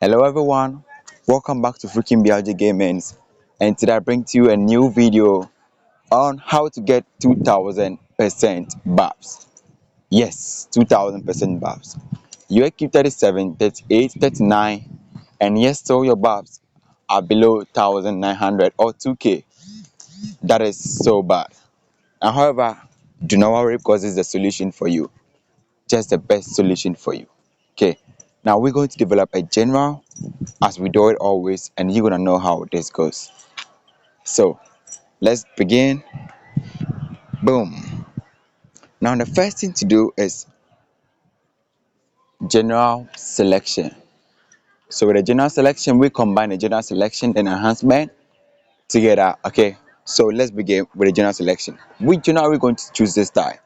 Hello everyone, welcome back to Freakin BLG Gamings, and today I bring to you a new video on how to get 2000% buffs. Yes, 2000% buffs. You keep 37, 38, 39, and yes, so your buffs are below 1900 or 2k. That is so bad. And however, do not worry because it's the solution for you. Just the best solution for you. Okay, now we're going to develop a general as we do it always, and you're gonna know how this goes. So let's begin. Boom. Now the first thing to do is general selection. So with the general selection, we combine the general selection and enhancement together. Okay, so let's begin with the general selection. Which general are we going to choose this time?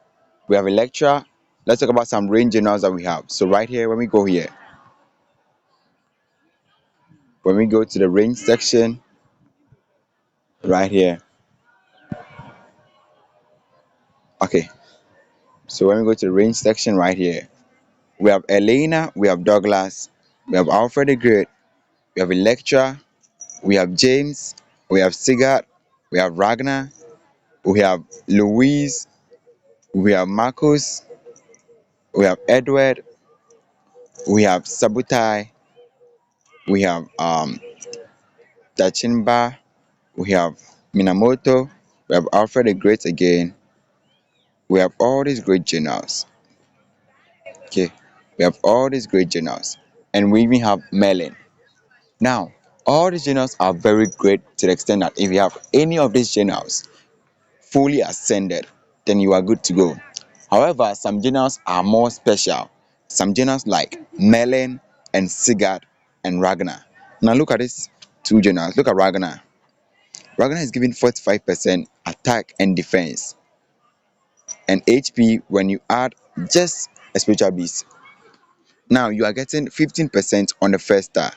We have a lecture. Let's talk about some range generals that we have. So right here, when we go here, when we go to the range section, right here. Okay, so when we go to the range section right here, we have Elena, we have Douglas, we have Alfred the Great, we have Electra, we have James, we have Sigurd, we have Ragnar, we have Louise, we have Marcus, we have Edward, we have Sabutai, we have Tachinba, we have Minamoto, we have Alfred the Great again. We have all these great generals. Okay, we have all these great generals, and we even have Merlin. Now, all these journals are very great to the extent that if you have any of these journals fully ascended, then you are good to go. However, some journals are more special. Some journals like Merlin and Sigurd and Ragnar. Now look at these two journals. Look at Ragnar. Ragnar is giving 45% attack and defense and HP when you add just a spiritual beast. Now you are getting 15% on the first star,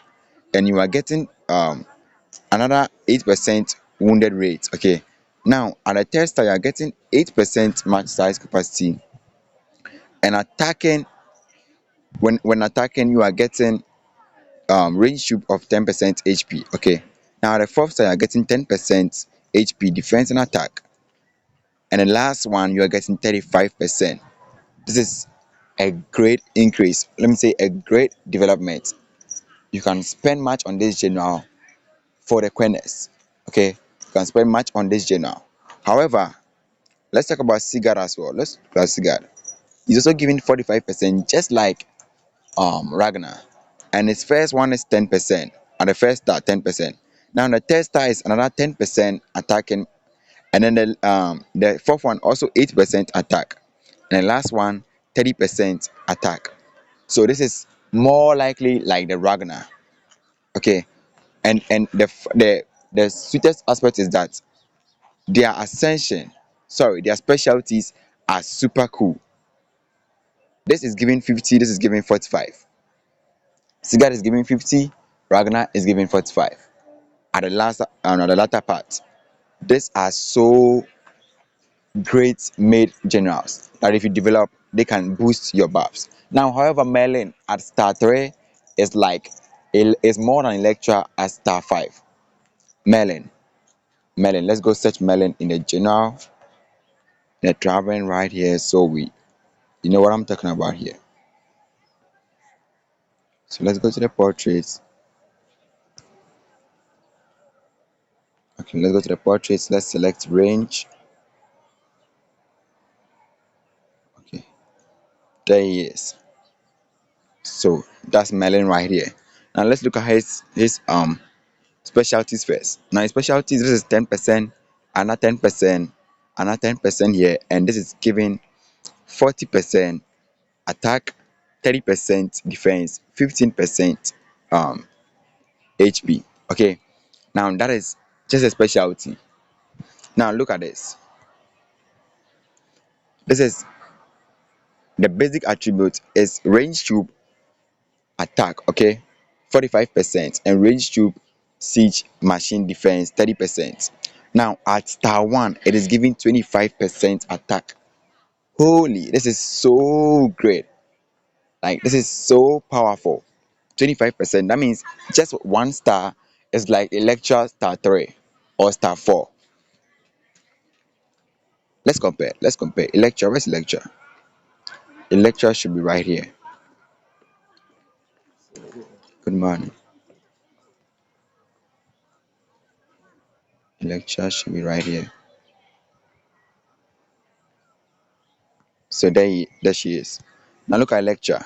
and you are getting another 8% wounded rate. Okay, now at the third star you are getting 8% max size capacity, and attacking, when attacking you are getting range shoot of 10% HP. Okay, now at the fourth star you are getting 10% HP defense and attack, and the last one you are getting 35%. This is a great increase, let me say a great development. You can spend much on this general for the queerness. Okay, you can spend much on this general. However, let's talk about Sigurd as well. Let's look at Sigurd. He's also giving 45%, just like Ragnar. And his first one is 10%. And the first star 10%. Now the third star is another 10% attacking, and then the fourth one also 8% attack. And the last one 30% attack. So this is more likely like the Ragnar. Okay. And the sweetest aspect is that their ascension, sorry, their specialties are super cool. This is giving 50, this is giving 45. Sigurd is giving 50, Ragnar is giving 45. At the latter part, these are so great made generals that if you develop, they can boost your buffs. Now, however, Merlin at star 3 is like is more than Electra at star 5. Merlin, Merlin. Let's go search Merlin in the general. They're traveling right here, so you know what I'm talking about here. So let's go to the portraits. Okay, let's go to the portraits. Let's select range. Okay, there he is. So that's Merlin right here. Now let's look at his specialties first. Now his specialties, this is 10%, another 10%, another 10% here, and this is giving 40% attack, 30% defense, 15% HP. Okay, now that is just a specialty. Now look at this. This is the basic attribute is range troop attack, okay, 45%, and range troop siege machine defense 30%. Now at star 1 it is giving 25% attack. Holy, this is so great. Like this is so powerful. 25%. That means just one star is like a lecture star 3 or star 4. Let's compare a lecture. Where's lecture? A lecture should be right here. Good morning. A lecture should be right here. So there she is. Now look at lecture.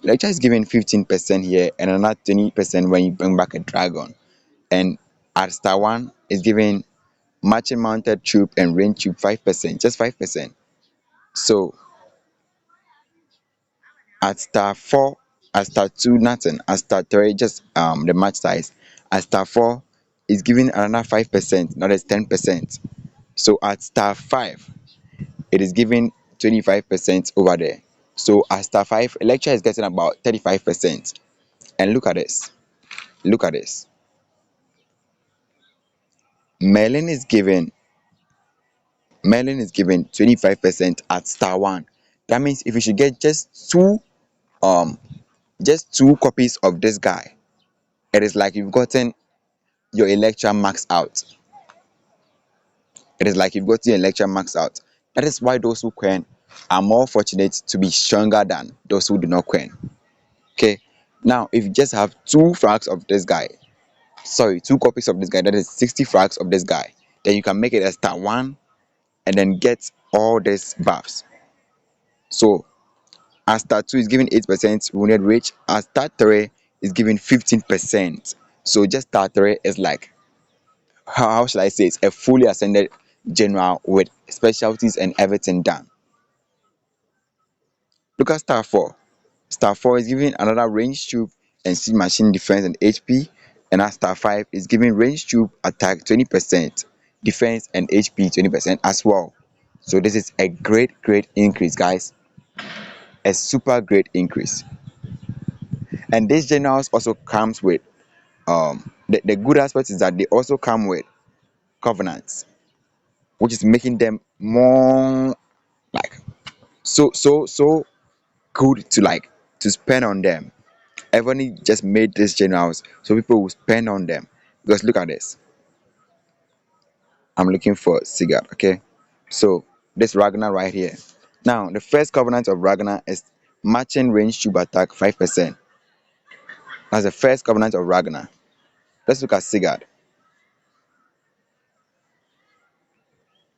Lecture is giving 15% here and another 20% when you bring back a dragon. And at star 1 is giving matching mounted troop and range troop 5%, just 5%. So at star 4, at star 2 nothing, at star 3 just the match size, at star 4 is giving another 5%, that is 10%. So at star 5 it is giving 25% over there. So at star 5 a lecture is getting about 35%. And look at this, Merlin is giving Merlin is giving 25% at star 1. That means if you should get um just two copies of this guy, it is like you've gotten your lecture max out. It is like you've gotten your lecture max out. That is why those who quen are more fortunate to be stronger than those who do not quen. Okay. Now, if you just have two frags of this guy, sorry, two copies of this guy, that is 60 frags of this guy, then you can make it a star 1 and then get all these buffs. So, as star 2 is giving 8% wounded rage, as star 3 is giving 15%. So, just star 3 is like, how should I say, it's a fully ascended general with specialties and everything done. Look at star 4. Star 4 is giving another range troop and siege machine defense and HP, and at star 5 is giving range troop attack 20%, defense and HP 20% as well. So this is a great increase, guys. A super great increase. And these generals also comes with the good aspect is that they also come with covenants, which is making them more like so good to spend on them. Evony just made these generals so people will spend on them. Because look at this. I'm looking for Sigurd, okay? So this Ragnar right here. Now the first covenant of Ragnar is matching range tube attack 5%. That's the first covenant of Ragnar. Let's look at Sigurd.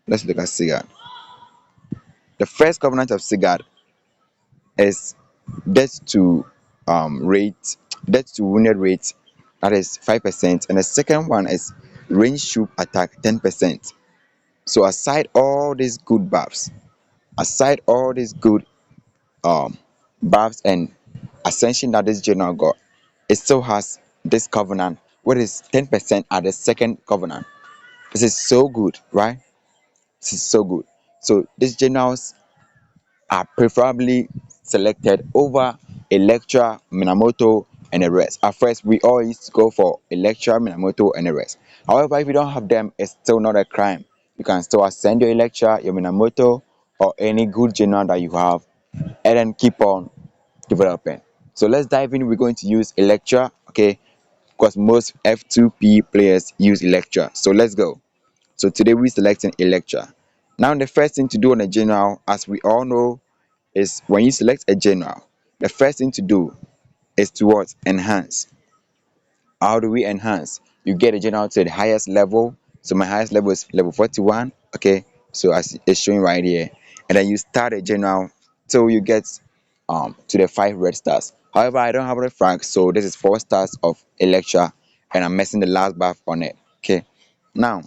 Let's look at Sigurd. The first covenant of Sigurd is death to rate, death to wounded rate, that is 5%, and the second one is range troop attack 10%. So aside all these good um buffs and ascension that this general got, it still has this covenant, what is 10% at the second covenant. This is so good, right? This is so good. So these generals are preferably selected over Electra, Minamoto, and the rest. At first, we all used to go for Electra, Minamoto, and the rest. However, if you don't have them, it's still not a crime. You can still ascend your Electra, your Minamoto, or any good general that you have, and then keep on developing. So let's dive in. We're going to use Electra, okay? Because most F2P players use Electra. So let's go. So today we're selecting Electra. Now the first thing to do on a general, as we all know, is when you select a general, the first thing to do is to what? Enhance. How do we enhance? You get a general to the highest level. So my highest level is level 41. Okay, so as it's showing right here, and then you start a general till you get to the 5 red stars. However, I don't have red flag, so this is 4 stars of Electra, and I'm messing the last buff on it. Okay, now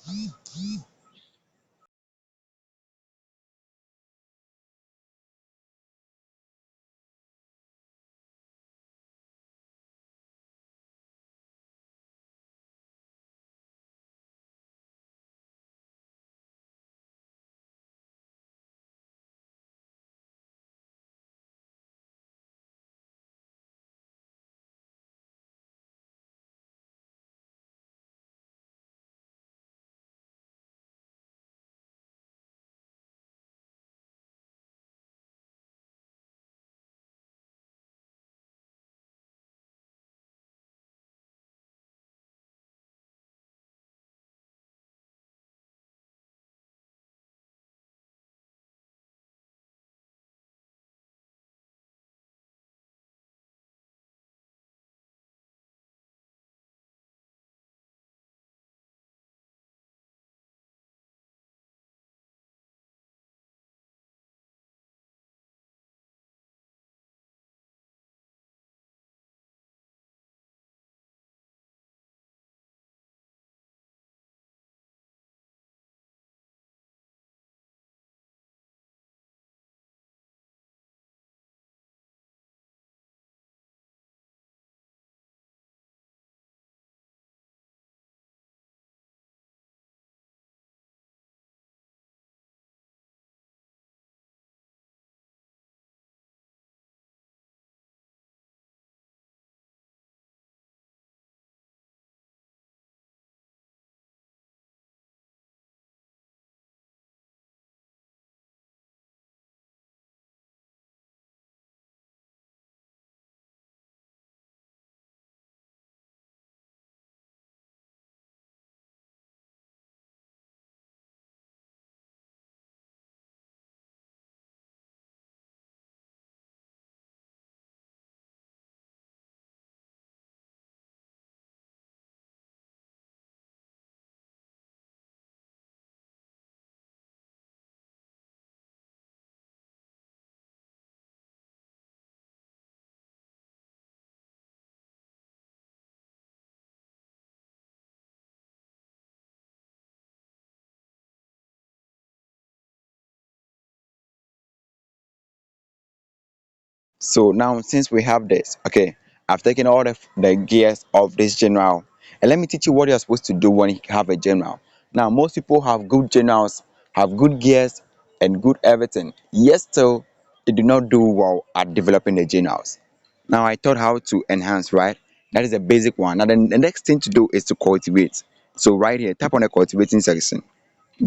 So now since we have this, okay, I've taken all the gears of this general, and let me teach you what you're supposed to do when you have a general. Now most people have good generals, have good gears and good everything, yet still they do not do well at developing the generals. Now I taught how to enhance, right? That is the basic one. Now then the next thing to do is to cultivate. So right here, tap on the cultivating section.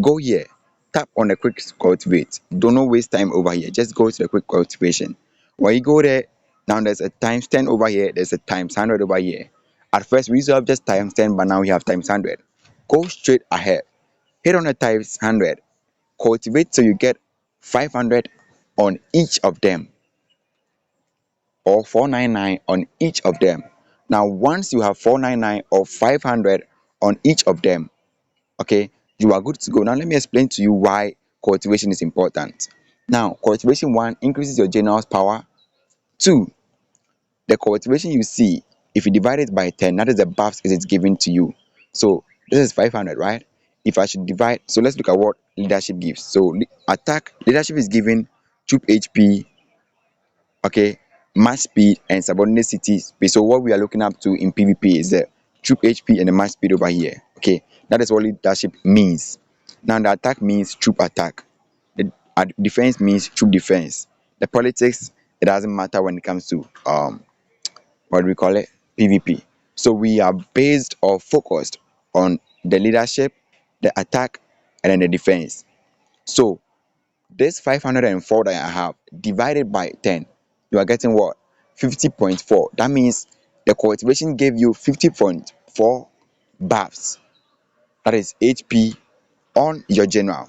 Go here, tap on the quick cultivate. Do not waste time over here. Just go to the quick cultivation. When you go there, now there's a times 10 over here, there's a times 100 over here. At first, we used to have just times 10, but now we have times 100. Go straight ahead. Hit on the times 100. Cultivate till you get 500 on each of them, or 499 on each of them. Now, once you have 499 or 500 on each of them, okay, you are good to go. Now let me explain to you why cultivation is important. Now cultivation, one, increases your general's power. Two, the cultivation you see, if you divide it by 10, that is the buffs it is given to you. So this is 500, right? If I should divide, so let's look at what leadership gives. So attack leadership is given troop HP, okay, match speed and subordinate city speed. So what we are looking up to in PvP is the troop HP and the match speed over here. Okay, that is what leadership means. Now the attack means troop attack. The defense means troop defense. The politics, it doesn't matter when it comes to what do we call it, PvP. So we are based or focused on the leadership, the attack, and then the defense. So this 504 that I have divided by 10, you are getting what? 50.4. That means the cultivation gave you 50.4 buffs. That is HP on your general.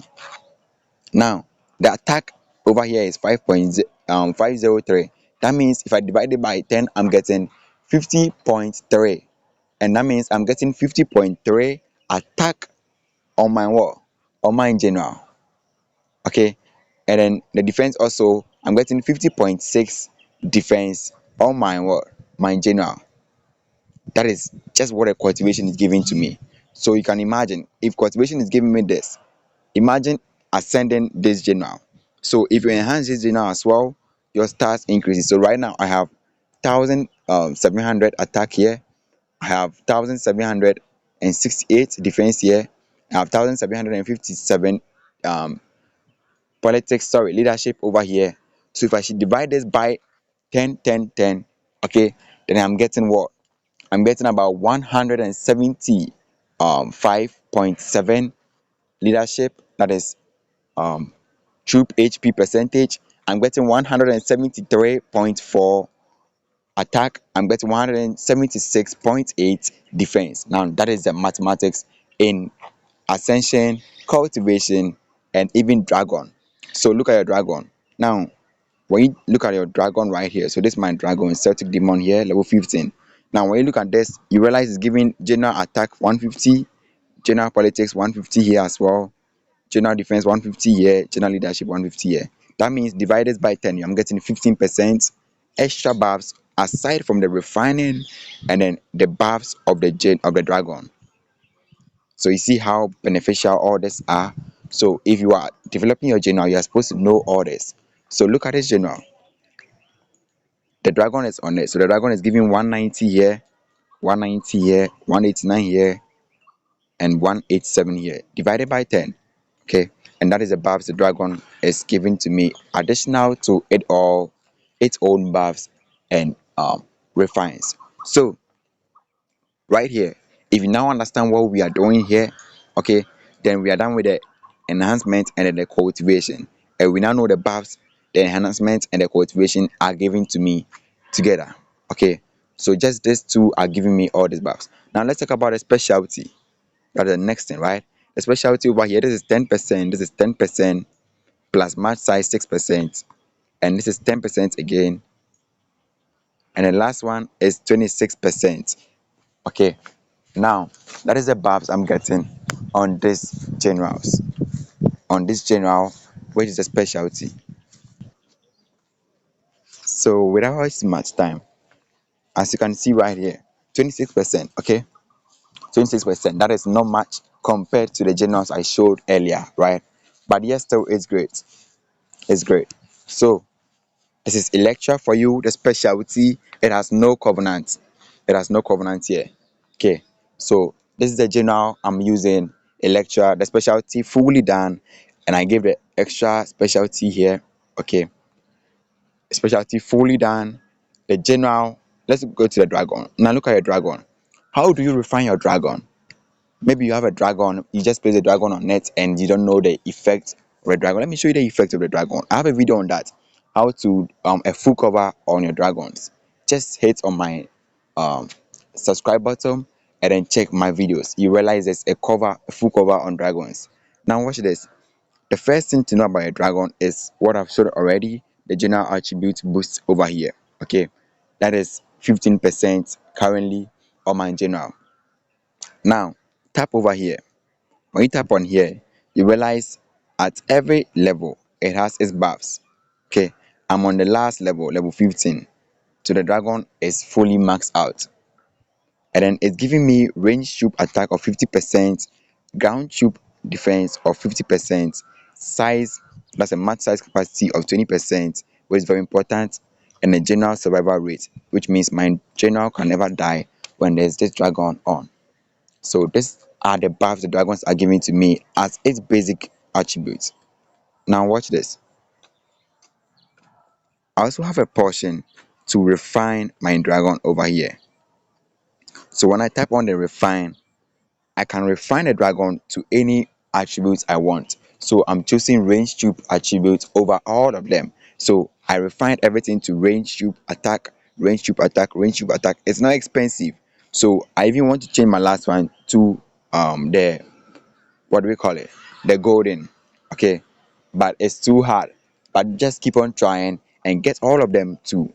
Now, the attack over here is 503. That means if I divide it by 10, I'm getting 50.3. And that means I'm getting 50.3 attack on my wall, on my general. Okay, and then the defense also, I'm getting 50.6 defense on my what, my general. That is just what a cultivation is giving to me. So you can imagine, if cultivation is giving me this, imagine ascending this general. So if you enhance this general as well, your stats increases. So right now I have 1700 attack here, I have 1768 defense here, I have 1757 um politics, sorry, leadership over here. So if I should divide this by 10, 10, 10, okay, then I'm getting what? I'm getting about 170 5.7 leadership, that is troop HP percentage. I'm getting 173.4 attack. I'm getting 176.8 defense. Now that is the mathematics in ascension, cultivation, and even dragon. So look at your dragon. Now when you look at your dragon right here, so this is my dragon, Celtic Demon here, level 15. Now when you look at this, you realize it's giving general attack 150, general politics 150 here as well, general defense 150 here, general leadership 150 here. That means divided by 10, I'm getting 15% extra buffs aside from the refining and then the buffs of the dragon. So you see how beneficial all this are. So if you are developing your general, you are supposed to know all this. So look at this general. The dragon is on it. So the dragon is giving 190 here, 190 here, 189 here, and 187 here. Divided by 10. Okay. And that is the buffs the dragon is giving to me. Additional to it all, its own buffs and refines. So right here, if you now understand what we are doing here, okay, then we are done with the enhancement and then the cultivation. And we now know the buffs, the enhancement and the cultivation are given to me together. Okay, so just these two are giving me all these buffs. Now let's talk about the specialty. That's the next thing, right? The specialty over here, this is 10%, this is 10% plus match size 6%, and this is 10% again, and the last one is 26%. Okay, now that is the buffs I'm getting on this generals, on this general, which is a specialty. So without wasting much time, as you can see right here, 26%. Okay, 26%, that is not much compared to the generals I showed earlier, right? But yes, still it's great, it's great. So This is Electra for you, the specialty. It has no covenant. It has no covenant here. Okay, so this is the general I'm using, Electra, the specialty fully done, and I give the extra specialty here. Okay, specialty fully done. The general. Let's go to the dragon. Now look at your dragon. How do you refine your dragon? Maybe you have a dragon, you just place the dragon on net and you don't know the effect of the dragon. Let me show you the effect of the dragon. I have a video on that, how to a full cover on your dragons. Just hit on my um subscribe button and then check my videos. You realize there's a full cover on dragons. Now watch this. The first thing to know about a dragon is what I've showed already, the general attribute boost over here. Okay, that is 15% currently on my general. Now tap over here. When you tap on here, you realize at every level it has its buffs. Okay, I'm on the last level, level 15. So the dragon is fully maxed out. And then it's giving me range troop attack of 50%, ground troop defense of 50%, size, that's a max size capacity of 20%, which is very important, and a general survival rate, which means my general can never die when there's this dragon on. So these are the buffs the dragons are giving to me as its basic attributes. Now watch this. I also have a portion to refine my dragon over here. So when I tap on the refine, I can refine the dragon to any attributes I want. So I'm choosing range troop attributes over all of them. So I refined everything to range troop attack, range troop attack, range troop attack. It's not expensive. So I even want to change my last one to the, what do we call it, the golden. Okay, but it's too hard. But just keep on trying and get all of them to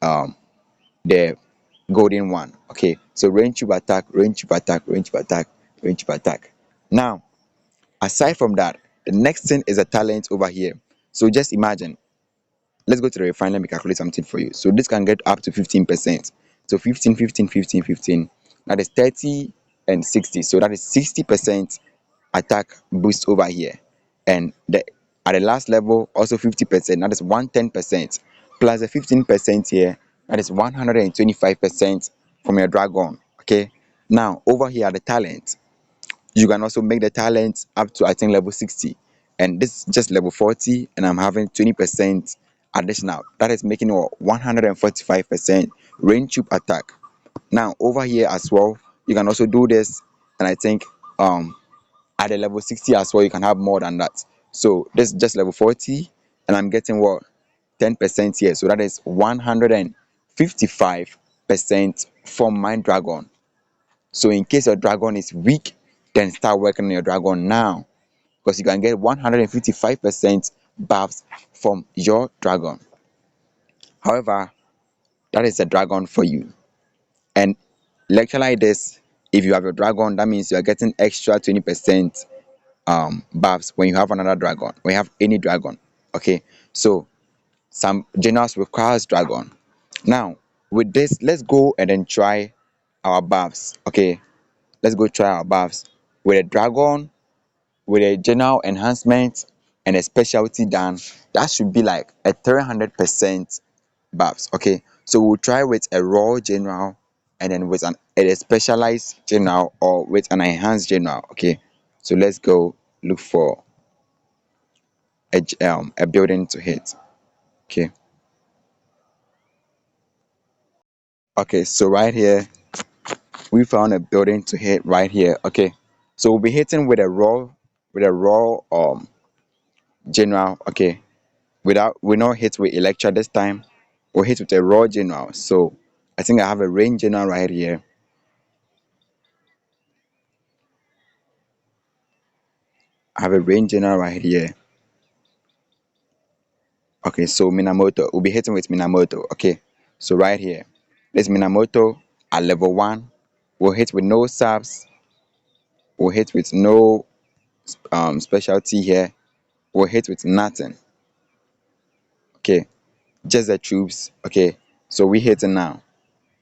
um the golden one. Okay, so range tube attack, range tube attack, range tube attack, range tube attack. Now aside from that, the next thing is a talent over here. So just imagine, let's go to the refine. Let me calculate something for you. So this can get up to 15%. So 15, 15, 15, 15. That is 30 and 60. So that is 60% attack boost over here. And at the last level, also 50%. That is 110%. Plus the 15% here, that is 125% from your dragon. Okay. Now over here the talent, you can also make the talent up to, I think, level 60, and this is just level 40, and I'm having 20% additional. That is making it 145% range tube attack. Now over here as well, you can also do this, and I think at the level 60 as well you can have more than that. So this is just level 40, and I'm getting what, 10% here, so that is 155% from my dragon. So in case your dragon is weak, then start working on your dragon now, because you can get 155% buffs from your dragon. However, that is a dragon for you. And lecture like this, if you have your dragon, that means you are getting extra 20% buffs when you have another dragon, when you have any dragon. Okay, so some generals requires dragon. Now with this, let's go and then try our buffs. Okay, let's go try our buffs with a dragon, with a general enhancement and a specialty done. That should be like a 300% buffs. Okay, so we'll try with a raw general, and then with a specialized general, or with an enhanced general. Okay, so let's go look for a building to hit. Okay, okay, so right here we found a building to hit right here. Okay, so we'll be hitting with a raw, general. Okay, without, we not hit with Electra this time, we hit with a raw general. So I think I have a range general right here. I have a range general right here. Okay, so Minamoto, we'll be hitting with Minamoto. Okay, so right here, this Minamoto at level 1, we'll hit with no subs, we'll hit with no specialty here, we'll hit with nothing. Okay, just the troops. Okay, so we hitting now,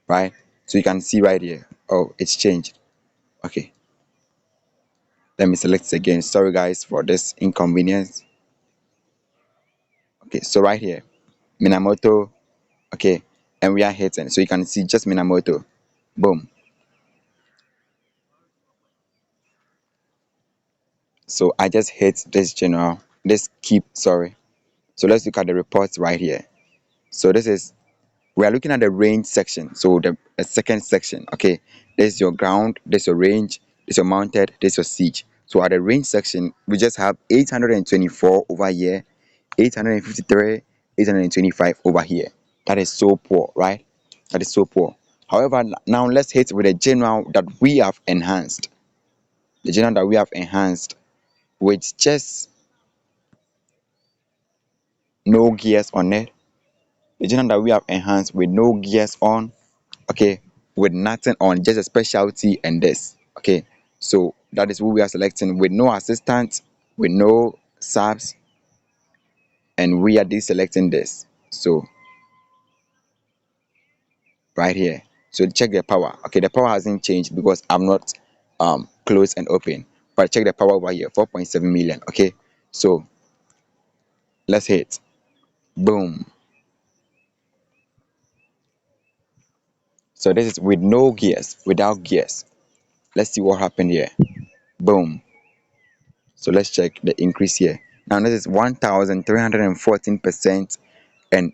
right? So you can see right here, oh, it's changed. Okay, let me select it again. Sorry guys for this inconvenience. Okay, so right here, Minamoto, okay, and we are hitting. So you can see just Minamoto. Boom. So I just hit this general, this keep, sorry. So let's look at the reports right here. So this is, we are looking at the range section. So the second section, okay. This is your ground, this is your range, this is your mounted, this is your siege. So at the range section, we just have 824 over here, 853, 825 over here. That is so poor, right? That is so poor. However, now let's hit with a general that we have enhanced. The general that we have enhanced with just no gears on it. The general that we have enhanced with no gears on, okay, with nothing on, just a specialty and this, okay. So that is what we are selecting with no assistant, with no subs, and we are deselecting this. So right here, so check the power. Okay, the power hasn't changed because I'm not closed and open, but check the power over here, 4.7 million. Okay, so let's hit. Boom. So this is with no gears, without gears. Let's see what happened here. Boom. So let's check the increase here. Now this is 1,314% and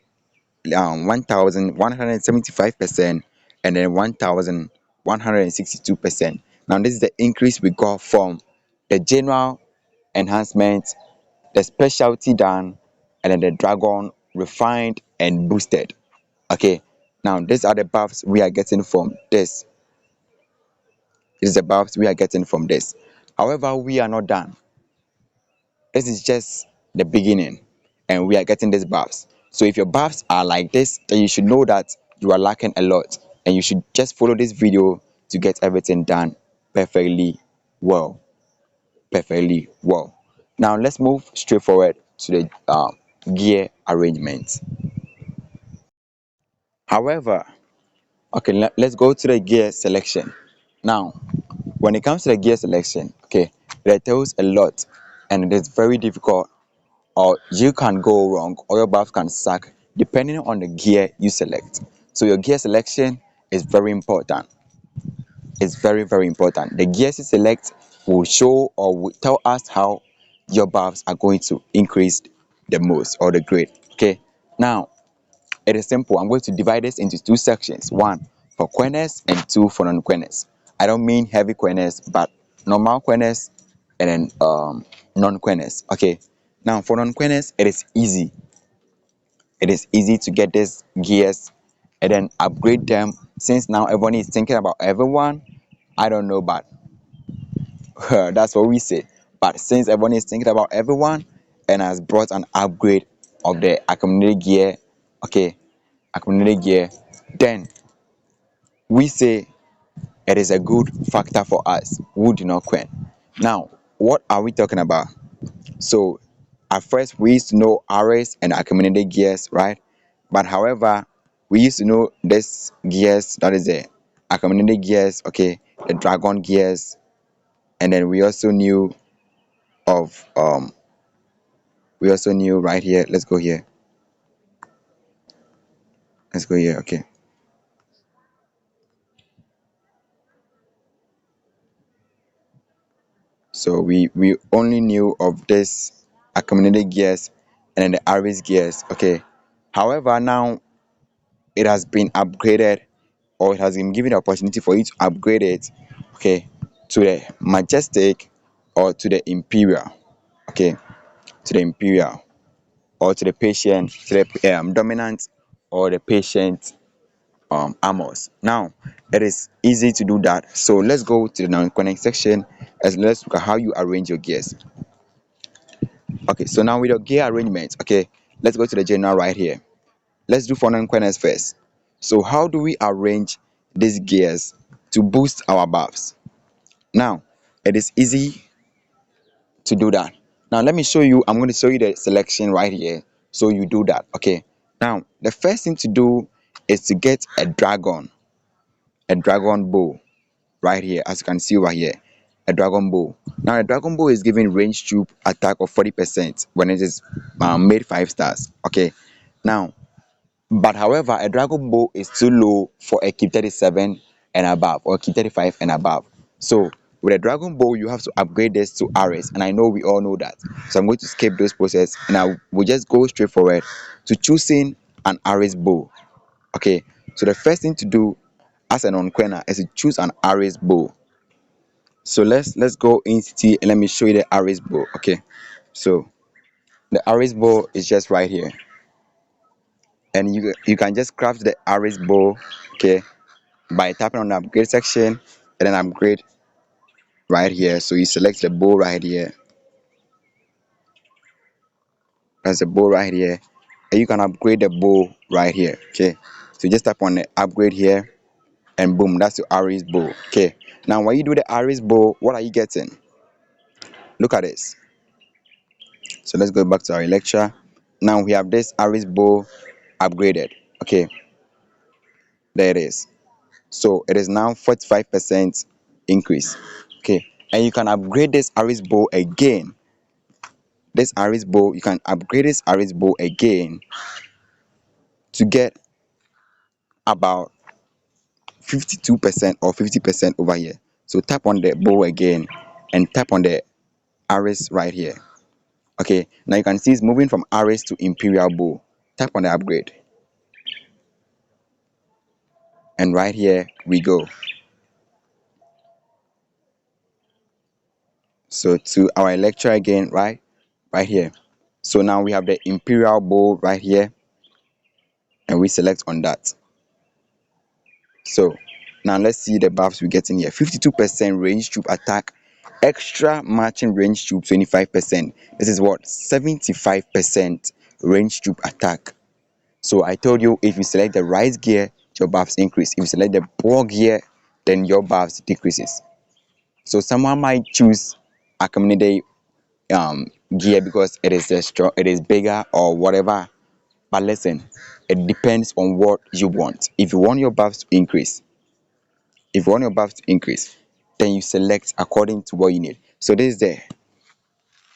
1,175%, and then 1,162%. Now this is the increase we got from the general enhancement, the specialty done, and then the dragon refined and boosted. Okay. Now these are the buffs we are getting from this. This is the buffs we are getting from this. However, we are not done. This is just the beginning, and we are getting these buffs. So if your buffs are like this, then you should know that you are lacking a lot, and you should just follow this video to get everything done perfectly well. Perfectly well. Now let's move straight forward to the gear arrangement. However, okay, let's go to the gear selection. Now, when it comes to the gear selection, okay, it tells a lot, and it is very difficult, or you can go wrong, or your buff can suck depending on the gear you select. So your gear selection is very important. It's very, very important. The gears you select will show or will tell us how your buffs are going to increase the most or the grade. Okay, now it is simple. I'm going to divide this into two sections: one for queerness and two for non-queerness. I don't mean heavy queerness, but normal queerness and then non-queerness. Okay, now for non-queerness, it is easy. It is easy to get these gears and then upgrade them. Since now everyone is thinking about everyone, I don't know, but that's what we say. But since everyone is thinking about everyone and has brought an upgrade of the accumulated gear, okay, accumulated gear, then we say it is a good factor for us who do not quit. Now, what are we talking about? So, at first we used to know RS and accumulated gears, right? But however, we used to know this gears, that is the accumulated gears, okay, the dragon gears, and then of we also knew right here. Let's go here. Let's go here. Okay. So we only knew of this accumulated gears and then the Aries gears. Okay. However, now it has been upgraded, or it has been given the opportunity for you to upgrade it, okay, to the majestic or to the imperial. Okay, to the imperial or to the patient, to the dominant or the patient armors. Now it is easy to do that. So let's go to the non-connect section and let's look at how you arrange your gears. Okay, so now with your gear arrangement, okay, let's go to the general right here. Let's do for non-connects first. So how do we arrange these gears to boost our buffs? Now it is easy to do that. Now let me show you. I'm going to show you the selection right here, so you do that. Okay, now the first thing to do is to get a dragon bow right here, as you can see over here, a dragon bow. Now a dragon bow is giving range troop attack of 40% when it is made 5 stars. Okay, now But however, a dragon bow is too low for a keep 37 and above, or keep 35 and above. So with a dragon bow, you have to upgrade this to RS, and I know we all know that. So I'm going to skip those process, and I will just go straight forward to choosing an RS bow. Okay, so the first thing to do as an unquenner is to choose an RS bow. So let's go into and let me show you the RS bow. Okay, so the RS bow is just right here, and you can just craft the RS bow, okay, by tapping on the upgrade section and then upgrade right here. So you select the bow right here. That's the bow right here, and you can upgrade the bow right here. Okay, so you just tap on the upgrade here, and boom, that's the RS bow. Okay, now when you do the RS bow, what are you getting? Look at this. So let's go back to our lecture. Now we have this RS bow upgraded. Okay, there it is. So it is now 45% increase. Okay, and you can upgrade this RS bow again. This RS bow, you can upgrade this RS bow again to get about 52% or 50% over here. So tap on the bow again and tap on the RS right here. Okay, now you can see it's moving from RS to Imperial bow. Tap on the upgrade, and right here we go. So to our lecture again, right here. So now we have the Imperial bow right here, and we select on that. So now let's see the buffs we're getting here. 52% range troop attack, extra matching range troop 25%. This is what? 75% range troop attack. So I told you, if you select the right gear, your buffs increase. If you select the poor gear, then your buffs decreases. So someone might choose a community gear because it is strong, it is bigger or whatever. But listen, it depends on what you want. If you want your buffs to increase, if you want your buffs to increase, then you select according to what you need. So this is the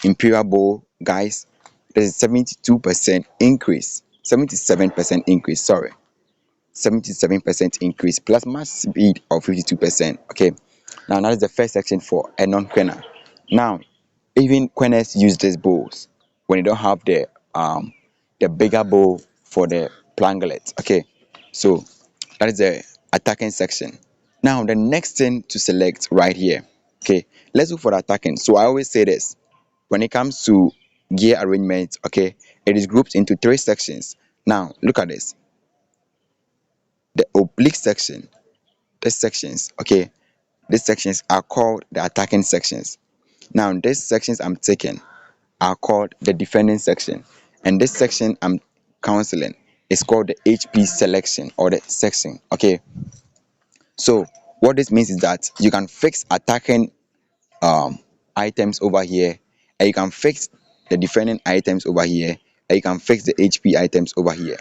Imperial bow, guys. This is 72% increase, 77% increase. Sorry, 77% increase plus max speed of 52%. Okay, now that is the first section for a non-quenner. Now, even quenners use these bows when you don't have the bigger bow for the planglet. Okay, so that is the attacking section. Now the next thing to select right here. Okay, let's look for the attacking. So I always say this when it comes to gear arrangement. Okay, it is grouped into three sections. Now look at this, the oblique section, these sections. Okay, these sections are called the attacking sections. Now these sections I'm taking are called the defending section, and this section I'm counseling is called the HP selection or the section. Okay, so what this means is that you can fix attacking um items over here, and you can fix the defending items over here, and you can fix the HP items over here.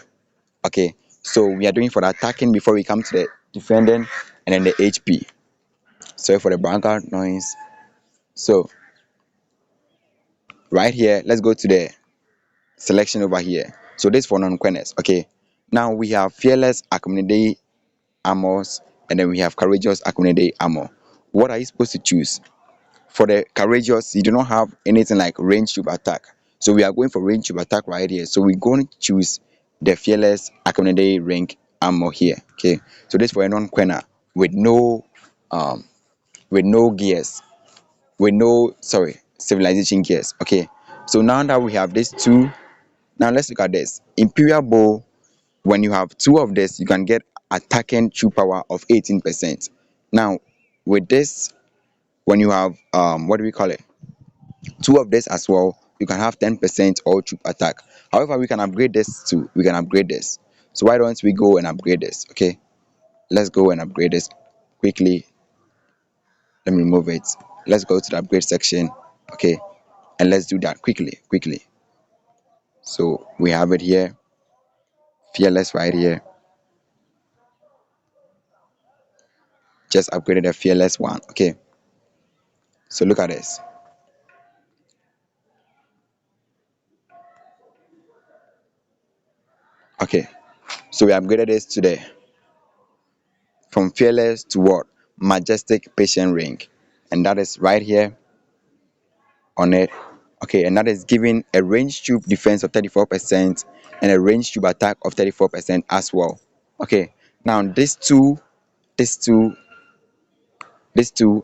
Okay, so we are doing for the attacking before we come to the defending and then the HP. Sorry for the background noise. So right here, let's go to the selection over here. So this for non-quenners. Okay, now we have fearless accommodating armors, and then we have courageous accommodating armor. What are you supposed to choose? For the courageous, you do not have anything like range tube attack, so we are going for range tube attack right here. So we're going to choose the fearless accommodating rank armor here. Okay, so this for a non-quenner with no um with no gears, with no, sorry, civilization gears. Okay, so now that we have these two, now let's look at this Imperial bow. When you have two of this, you can get attacking true power of 18%. Now with this, when you have what do we call it, two of this as well, you can have 10% all troop attack. However, we can upgrade this too. We can upgrade this. So why don't we go and upgrade this? Okay, let's go and upgrade this quickly. Let me remove it. Let's go to the upgrade section. Okay, and let's do that quickly. So we have it here, fearless right here. Just upgraded the fearless one. Okay, so look at this. Okay, So we upgraded this to the from fearless to what? Majestic patient ring. And that is right here on it. Okay, and that is giving a range tube defense of 34% and a range tube attack of 34% as well. Okay, now these two, these two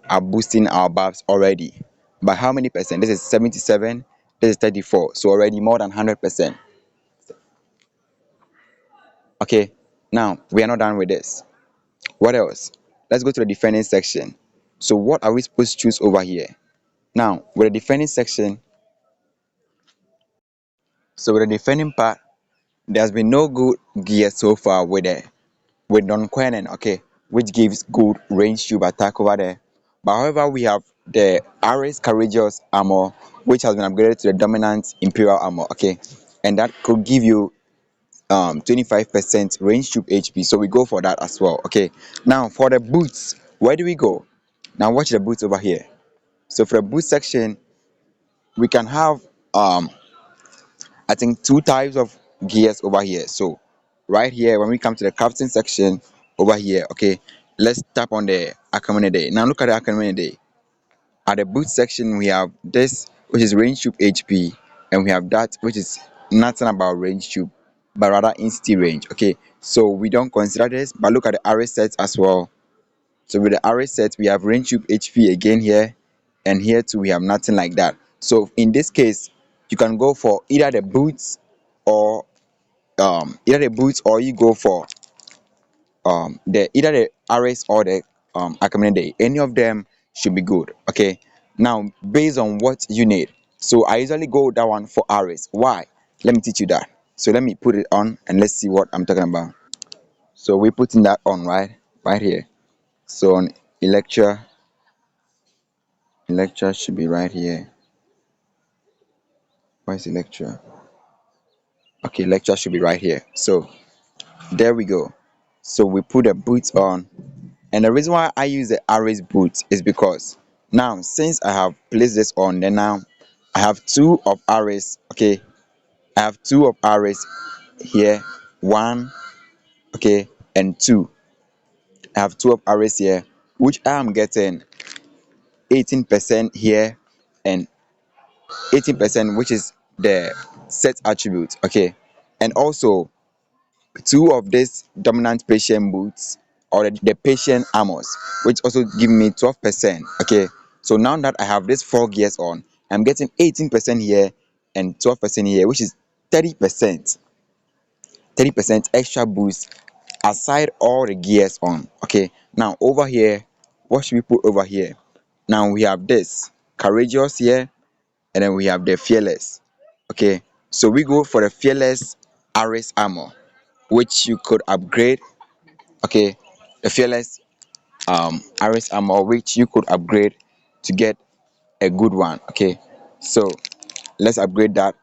are boosting our buffs already. By how many percent? This is 77, this is 34, so already more than 100%. Okay, now we are not done with this. What else? Let's go to the defending section. So what are we supposed to choose over here? Now, with the defending section, so with the defending part, there's been no good gear so far with non quenin, okay, which gives good range tube attack over there. But however, we have the Ares Courageous armor, which has been upgraded to the dominant Imperial armor, okay, and that could give you 25% range tube HP. So we go for that as well. Okay. Now for the boots, where do we go? Now watch the boots over here. So for the boot section, we can have I think two types of gears over here. So right here, when we come to the crafting section over here, okay, let's tap on the Akamine Day. Now look at the Akamine Day. At the boot section, we have this, which is range tube HP, and we have that, which is nothing about range tube, but rather insti range. Okay, so we don't consider this, but look at the array sets as well. So with the array set, we have range tube HP again here, and here too we have nothing like that. So in this case, you can go for either the boots or you go for the either the RS or the Akamine. Any of them should be good. Okay, now based on what you need, so I usually go that one for RS. Why? Let me teach you that. So let me put it on and let's see what I'm talking about. So we're putting that on right here. So on Electra should be right here. Why is Electra? Okay, Electra should be right here. So there we go. So we put the boots on. And the reason why I use the Aries boot is because now since I have placed this on, then now I have two of Aries. Okay, I have two of Aries here, one, okay, and two. I have two of Aries here, which I am getting 18% here and 18%, which is the set attribute. Okay, and also two of these dominant patient boots or the patient armors, which also give me 12%. Okay, so now that I have these four gears on, I'm getting 18% here and 12% here, which is 30%. 30% extra boost aside all the gears on. Okay, now over here, what should we put over here? Now we have this courageous here, and then we have the fearless. Okay, so we go for the fearless Aris armor, which you could upgrade. Okay, the fearless Aris armor, which you could upgrade to get a good one. Okay, so let's upgrade that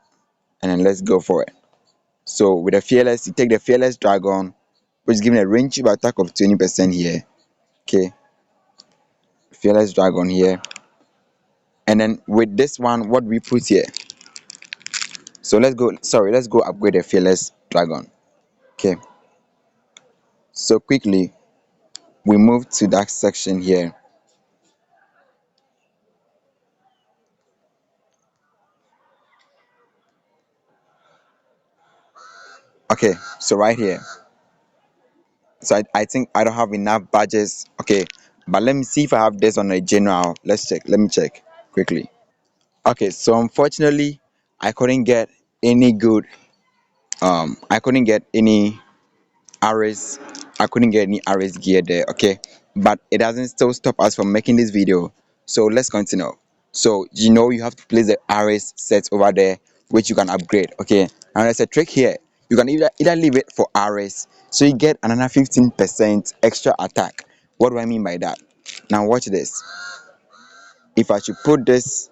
and then let's go for it. So with the fearless, you take the fearless dragon, which is giving a range tube attack of 20% here. Okay, fearless dragon here, and then with this one, what we put here? So let's go upgrade the fearless dragon. Okay, so quickly we move to that section here. Okay, so right here, so I think I don't have enough badges. Okay, but let me see if I have this on a general. Let's check. Let me check quickly. Okay, so unfortunately I couldn't get any good I couldn't get any RS. I couldn't get any RS gear there. Okay, but it doesn't still stop us from making this video. So let's continue. So you have to place the RS sets over there, which you can upgrade. Okay, and there's a trick here. You can either leave it for RS, so you get another 15% extra attack. What do I mean by that? Now watch this. If I should put this,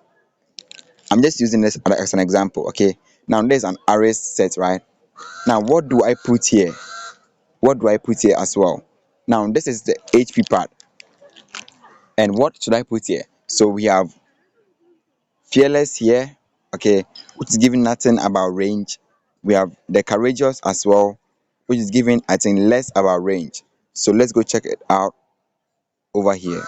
I'm just using this as an example. Okay, now there's an RS set, right? Now what do I put here? What do I put here as well? Now this is the HP part, and what should I put here? So we have fearless here, okay, which is giving nothing about range. We have the courageous as well, which is giving, I think, less about range. So let's go check it out over here.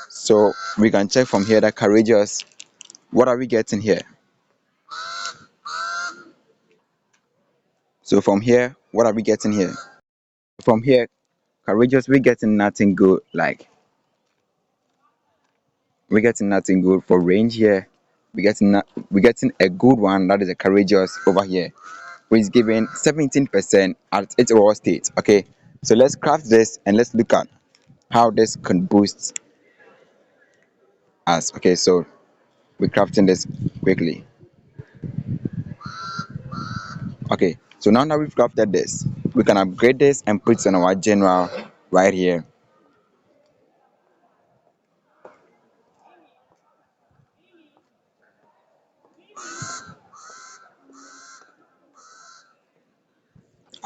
So we can check from here that courageous, what are we getting here? So from here, what are we getting here? From here, courageous, we're getting nothing good. Like, we're getting nothing good for range here. We're getting a good one, that is a courageous over here, which is giving 17% at its raw state. Okay, so let's craft this and let's look at how this can boost us. Okay, so we're crafting this quickly. Okay, so now that we've crafted this, we can upgrade this and put it on our general right here.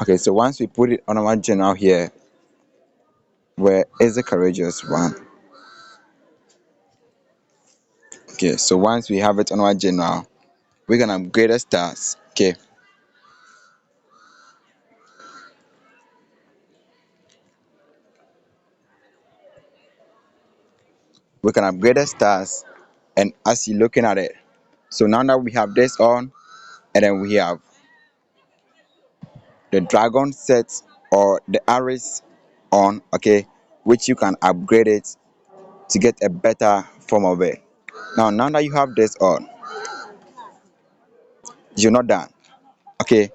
Okay, so once we put it on our general here, where is the courageous one? Okay, so once we have it on our general, we're gonna upgrade the stars. Okay, we can upgrade the stars, and as you're looking at it, so now that we have this on, and then we have the dragon set or the arrays on, okay, which you can upgrade it to get a better form of it. Now that you have this on, you're not done. Okay,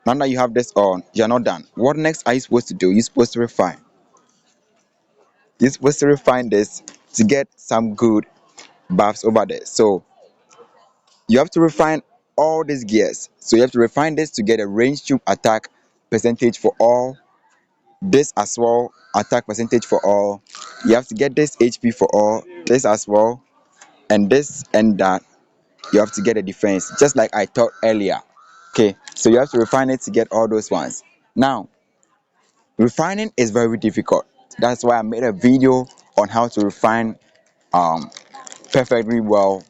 now that you have this on, you're not done. What next are you supposed to do? You're supposed to refine. You're supposed to refine this to get some good buffs over there. So you have to refine all these gears. So you have to refine this to get a range tube attack percentage for all, this as well, attack percentage for all. You have to get this HP for all, this as well, and this and that. You have to get a defense, just like I taught earlier. Okay, so you have to refine it to get all those ones. Now, refining is very difficult. That's why I made a video on how to refine um perfectly well.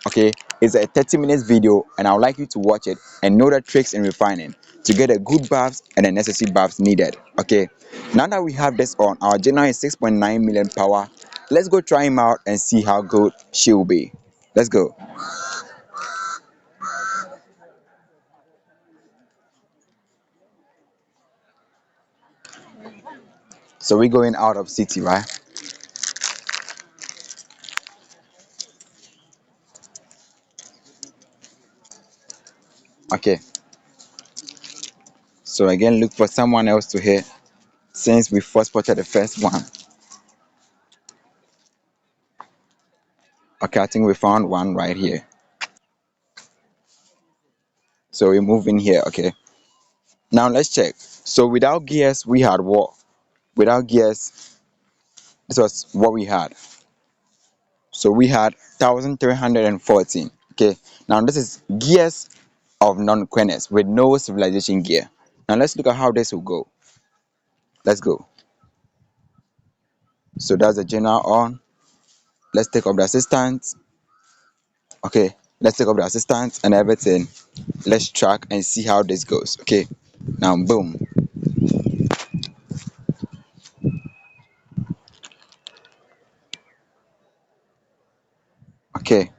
Okay, it's a 30 minutes video, and I would like you to watch it and know the tricks in refining to get a good buffs and the necessary buffs needed. Okay, now that we have this on, our general is 6.9 million power. Let's go try him out and see how good she will be. Let's go. So we're going out of city, right? Okay, so again, look for someone else to hit since we first spotted the first one. Okay, I think we found one right here. So we move in here. Okay, now let's check. So without gears, we had what? Without gears, this was what we had. So we had 1314. Okay, now this is gears of non-queness with no civilization gear. Now let's look at how this will go. Let's go. So that's the general on. Let's take up the assistant. Okay, let's take up the assistant and everything. Let's track and see how this goes. Okay, now boom. Okay,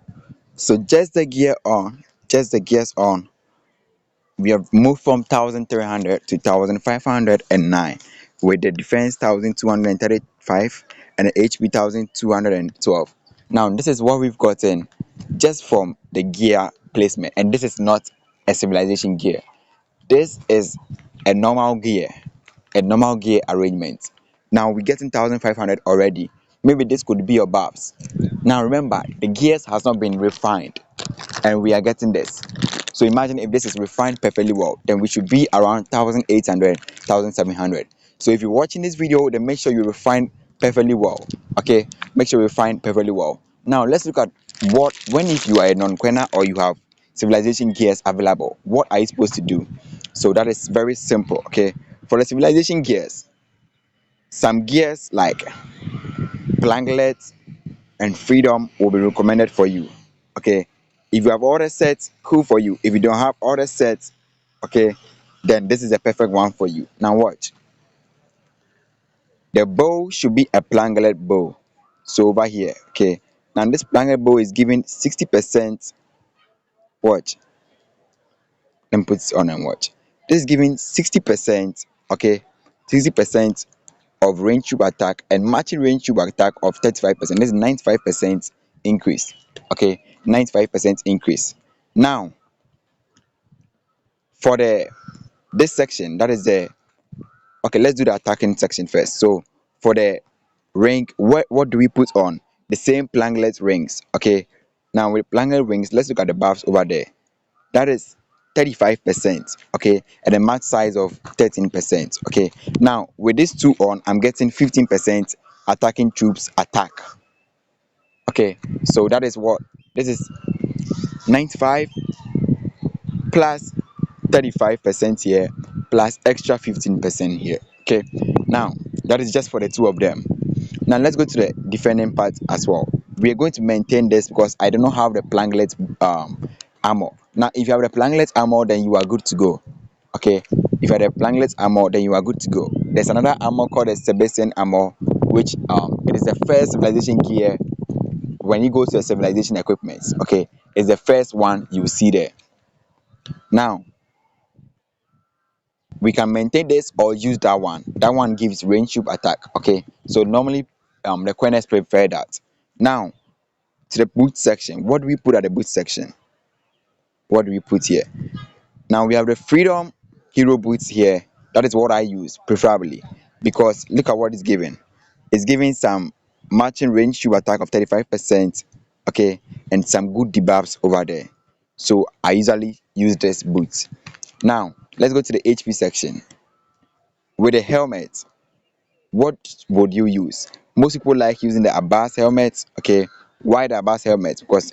so just the gear on, just the gears on, we have moved from 1300 to 1509 with the defense 1235 and the HP 1212. Now this is what we've gotten just from the gear placement, and this is not a civilization gear. This is a normal gear, a normal gear arrangement. Now we're getting 1500 already. Maybe this could be your buffs. Now remember, the gears has not been refined, and we are getting this. So imagine if this is refined perfectly well, then we should be around 1800, 1700. So if you're watching this video, then make sure you refine perfectly well. Okay, make sure you refine perfectly well. Now let's look at what, when if you are a non-quenner or you have civilization gears available, what are you supposed to do? So that is very simple. Okay, for the civilization gears, some gears like blanklet and freedom will be recommended for you. Okay, If you have all the sets, cool for you. If you don't have all the sets, okay, then this is a perfect one for you. Now watch. The bow should be a planglet bow. So over here, okay. Now this planglet bow is giving 60%. Watch. Let me put this on and watch. This is giving 60%, okay, 60% of range tube attack and matching range tube attack of 35%. This is 95% increase. Okay, 95% increase. Now, for the this section, that is the okay, let's do the attacking section first. So for the ring, what do we put on? The same planglet rings. Okay. Now with planglet rings, let's look at the buffs over there. That is 35%, okay, and a match size of 13%. Okay, now with these two on, I'm getting 15% attacking troops attack. Okay, so that is what this is, 95 plus 35% here plus extra 15% here. Okay, now that is just for the two of them. Now let's go to the defending part as well. We are going to maintain this because I do not have the planglet armor. Now if you have the planglet armor, then you are good to go. Okay, if you have the planglet armor, then you are good to go. There's another armor called the Sebastian armor, which it is the first civilization gear when you go to the civilization equipment. Okay, it's the first one you see there. Now we can maintain this or use that one. That one gives range tube attack. Okay, so normally the queeners prefer that. Now to the boot section. What do we put at the boot section? What do we put here? Now we have the freedom hero boots here. That is what I use preferably, because look at what it's giving. It's giving some matching range tube attack of 35%, okay, and some good debuffs over there. So I usually use this boots. Now let's go to the HP section. With the helmet, what would you use? Most people like using the Abbas helmet. Okay, why the Abbas helmet? Because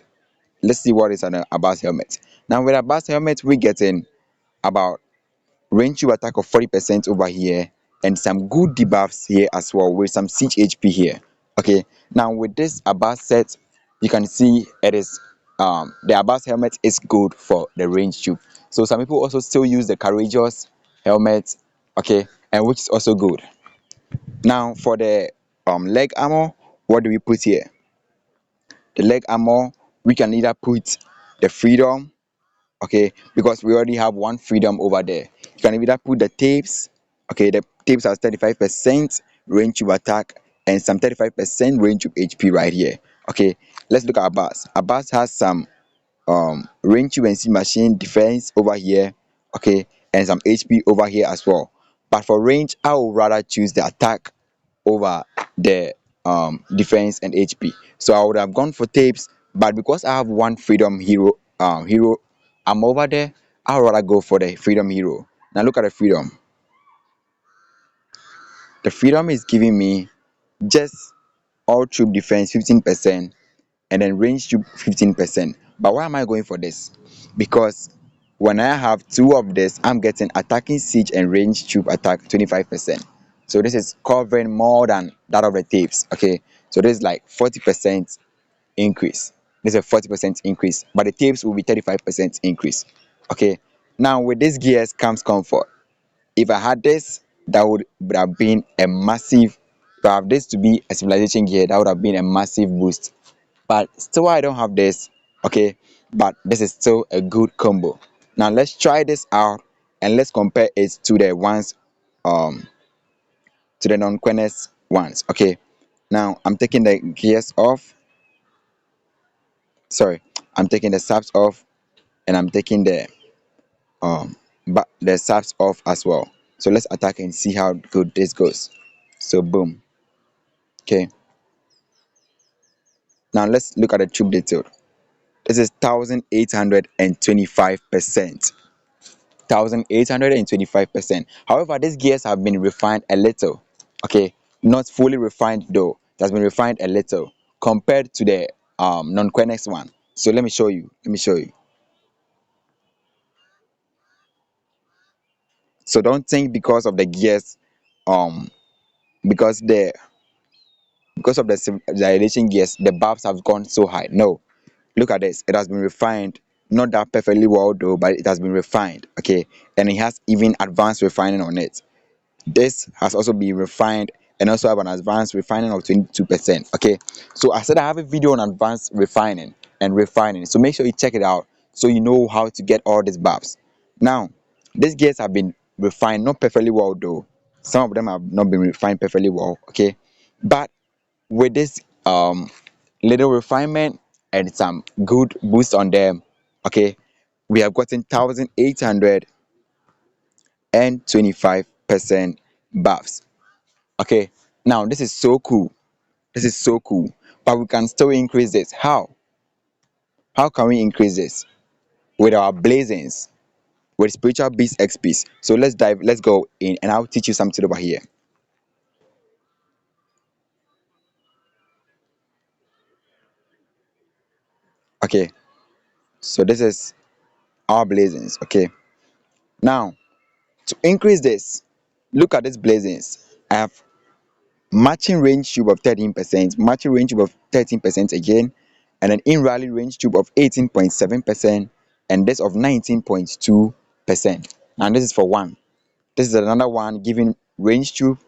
let's see what is an Abbas helmet. Now with Abbas helmet, we get in about range tube attack of 40% over here and some good debuffs here as well with some siege HP here. Okay, now with this Abbas set, you can see it is the Abbas helmet is good for the range tube. So some people also still use the courageous helmet, okay, and which is also good. Now for the leg armor, what do we put here? The leg armor, we can either put the freedom, okay, because we already have one freedom over there. You can either put the tapes, okay, the tapes has 35% range tube attack and some 35% range tube HP right here. Okay, let's look at Abbas. Abbas has some range tube and machine defense over here, okay, and some HP over here as well. But for range, I would rather choose the attack over the defense and HP. So I would have gone for tapes, but because I have one freedom hero I'm over there, I would rather go for the freedom hero. Now look at the freedom. The freedom is giving me just all troop defense 15% and then range troop 15%. But why am I going for this? Because when I have two of this, I'm getting attacking siege and range troop attack 25%. So this is covering more than that of the tapes. Okay, so this is like 40% increase. This is a 40% increase, but the tapes will be 35% increase. Okay, now with these gears comes comfort. If I had this, that would have been a massive. If I have this to be a civilization gear, that would have been a massive boost. But still, I don't have this. Okay, but this is still a good combo. Now let's try this out and let's compare it to the ones, um, to the non-quenest ones. Okay, now I'm taking the gears off. Sorry, I'm taking the saps off and I'm taking but the saps off as well. So let's attack and see how good this goes. So boom. Okay, now let's look at the troop detail. This is 1825%. 1825%. However, these gears have been refined a little. Okay, not fully refined though. It has been refined a little compared to the non-quenex one. So let me show you. Let me show you. So don't think because of the gears, um, because the because of the civilization gears, the buffs have gone so high. No, Look at this, it has been refined. Not that perfectly well though, but it has been refined. Okay, and it has even advanced refining on it. This has also been refined and also have an advanced refining of 22%. Okay, so I said I have a video on advanced refining and refining, so make sure you check it out so you know how to get all these buffs. Now, these gears have been refined, not perfectly well though. Some of them have not been refined perfectly well. Okay, but with this little refinement and some good boost on them, okay, we have gotten 1825% buffs. Okay, now this is so cool. This is so cool. But we can still increase this. How can we increase this? With our blazings, with spiritual beast XPs. So let's go in and I'll teach you something over here. Okay, so this is our blazings. Okay, now to increase this, look at these blazings. I have matching range tube of 13%, matching range tube of 13% again, and an in rally range tube of 18.7%, and this of 19.2%. And this is for one. This is another one giving range tube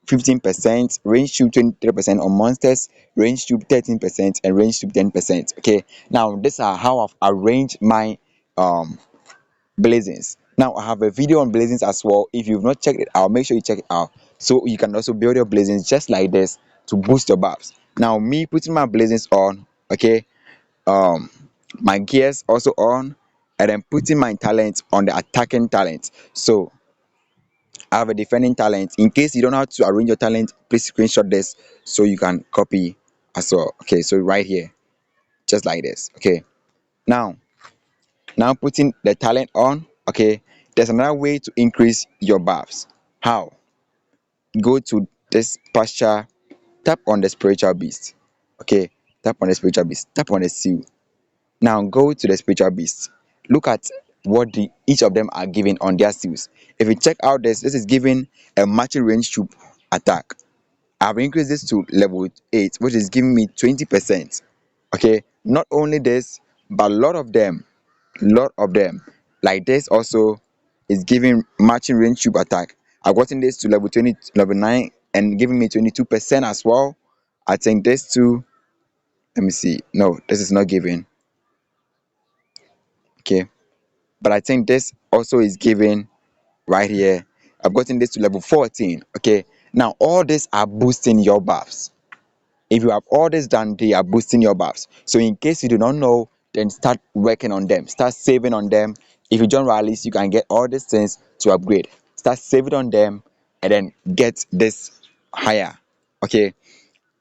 15%, range tube 23% on monsters, range tube 13%, and range tube 10%. Okay, now these are how I've arranged my um blazings. Now I have a video on blazings as well. If you've not checked it out, make sure you check it out so you can also build your blazings just like this to boost your buffs. Now me putting my blazings on, okay, um my gears also on, and then putting my talent on the attacking talent. So I have a defending talent. In case you don't know how to arrange your talent, please screenshot this so you can copy as well. Okay, so right here, just like this. Okay, now putting the talent on. Okay, there's another way to increase your buffs. How? Go to this pasture, tap on the spiritual beast. Okay, tap on the spiritual beast, tap on the seal. Now go to the spiritual beast. Look at what each of them are giving on their seals. If you check out this is giving a matching range troop attack. I've increased this to level 8, which is giving me 20%. Okay, not only this, but a lot of them, like this also is giving matching range tube attack. I've gotten this to level 20, level 9, and giving me 22% as well. I think this too. Let me see. No, this is not giving. Okay, but I think this also is giving right here. I've gotten this to level 14. Okay, now all these are boosting your buffs. If you have all this done, they are boosting your buffs. So in case you do not know, then start working on them, start saving on them. If you join rallies, you can get all these things to upgrade. Start saving on them and then get this higher. Okay,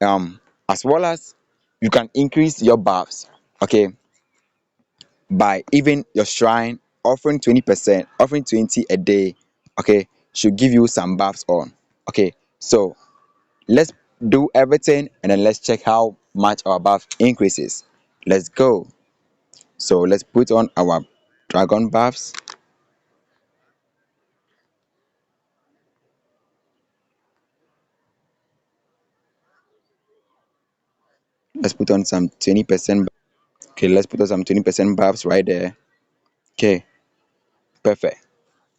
as well as you can increase your buffs, okay, by even your shrine offering 20%, offering 20 a day, okay, should give you some buffs on. Okay, so let's do everything and then let's check how much our buff increases. Let's go. So let's put on our dragon buffs. Let's put on some 20%. Okay, let's put on some 20% buffs right there. Okay, perfect.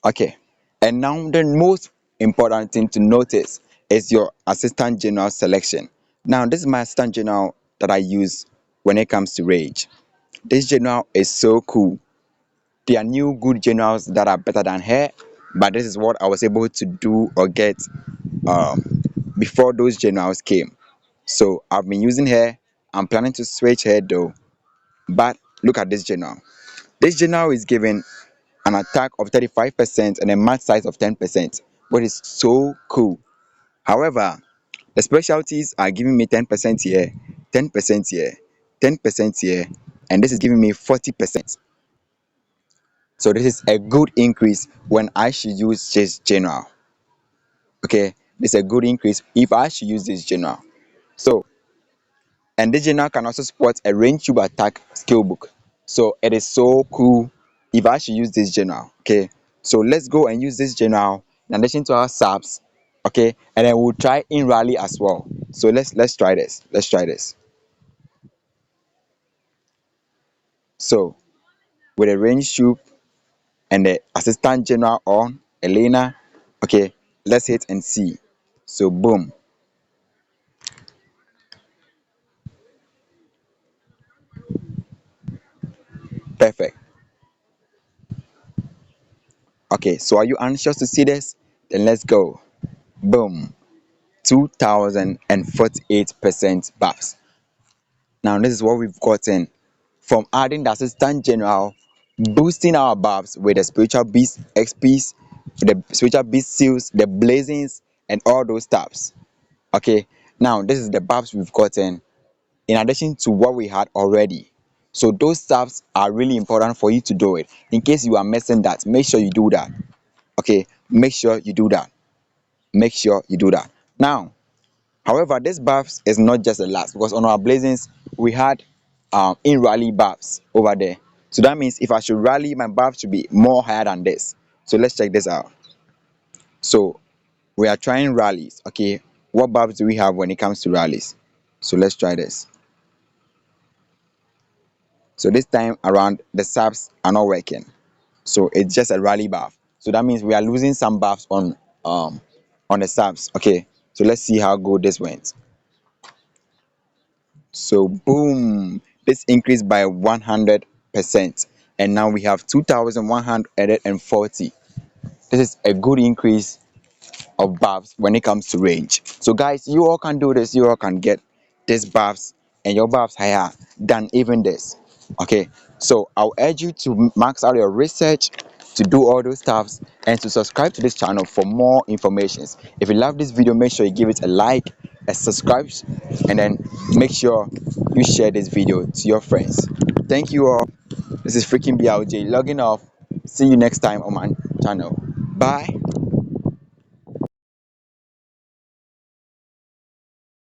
Okay, and now the most important thing to notice is your assistant general selection. Now this is my assistant general that I use when it comes to rage. This general is so cool. There are new good generals that are better than her, but this is what I was able to do or get before those generals came. So I've been using her. I'm planning to switch her though. But look at this general. This general is given an attack of 35% and a match size of 10%, which is so cool. However, the specialties are giving me 10% here, 10% here, 10% here, and this is giving me 40%. So this is a good increase when I should use this general. Okay, this is a good increase if I should use this general. So, and this general can also support a range tube attack skill book. So it is so cool if I should use this general. Okay, so let's go and use this general in addition to our subs. Okay, and then we'll try in rally as well. So let's try this. Let's try this. So with the range soup and the assistant general on Elena, okay, let's hit and see. So boom, perfect. Okay, so are you anxious to see this? Then let's go. Boom, 2048% buffs. Now this is what we've gotten from adding the assistant general, boosting our buffs with the spiritual beast XPs, the spiritual beast seals, the blazings, and all those stuffs. Okay, now this is the buffs we've gotten in addition to what we had already. So those stuffs are really important for you to do it. In case you are missing that, make sure you do that. Okay, make sure you do that. Make sure you do that. Now, however, this buffs is not just the last because on our blazings we had in rally buffs over there. So that means if I should rally, my buff should be more higher than this. So let's check this out. So we are trying rallies. Okay, what buffs do we have when it comes to rallies? So let's try this. So this time around the subs are not working. So it's just a rally buff. So that means we are losing some buffs on the subs. Okay, so let's see how good this went. So boom, this increased by 100%, and now we have 2140. This is a good increase of buffs when it comes to range. So guys, you all can do this. You all can get these buffs and your buffs higher than even this. Okay, so I'll urge you to max out your research, to do all those stuffs, and to subscribe to this channel for more information. If you love this video, make sure you give it a like, a subscribe, and then make sure you share this video to your friends. Thank you all. This is Freakin BLJ logging off. See you next time on my channel. Bye.